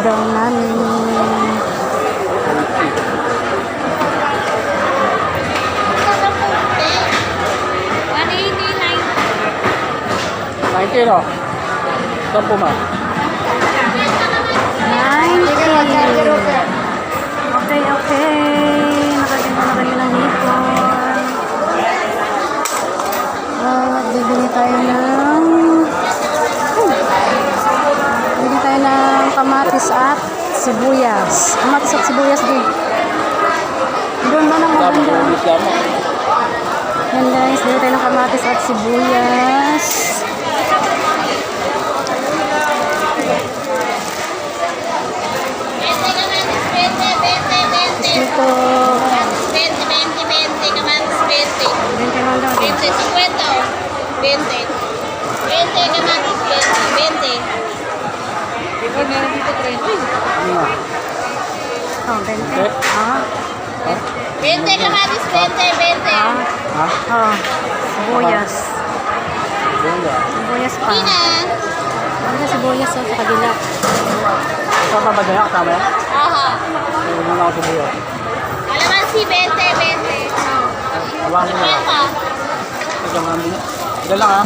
daw namin. Kilo. Sampo ma. 90. Okay, okay. Nakaganda na kami ng hipon. Bibili tayo ng kamatis at sibuyas. Kamatis at sibuyas din. Doon ba naman maganda? Yan guys, bibili tayo ng kamatis at sibuyas. Ito. 20 kamatis 20. 20 lang daw. 20, 50. 20. 20 kamatis 20. Ito meron dito 30. Oh, 20. Ah. 20 kamatis 20, 20. Oh, sibuyas. Sibuyas pa. Ina. Ano sibuyas sa kabila? Kasama ba dyan? Kasama yan? Aha. Ano na ako sa buyo? Alamansi 20, 20. Awahan mo na lang. 50. Ito nga muna. Ito lang ha.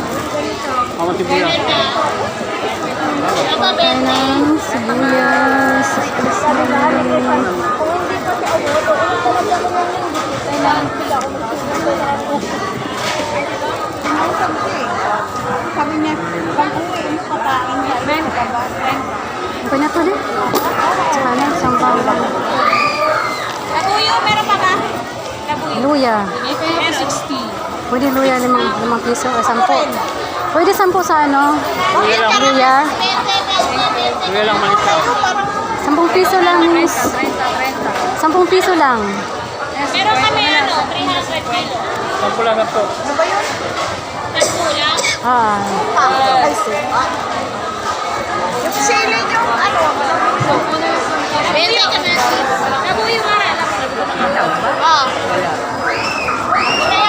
Mama tibuya. Ito 20. Ng sibuyas. Sabi niya, pag-uwi mo patakin niya. Ano niya to din? Tsaka na, isang bawang. Labuyo, meron pa ba? Labuyo. Luya. Ito yung 60. Pwede luya, 5 piso o 10. Pwede 10 sa ano? Luya. 20. Kuya lang malit ka. 10 piso lang, miss. 10 piso lang. Meron kami 300 kilo. Sampo lang na to. Nagkulang. Ah. Yung sili yung 20 kamatis. Labuyo nga. Oo. Kaya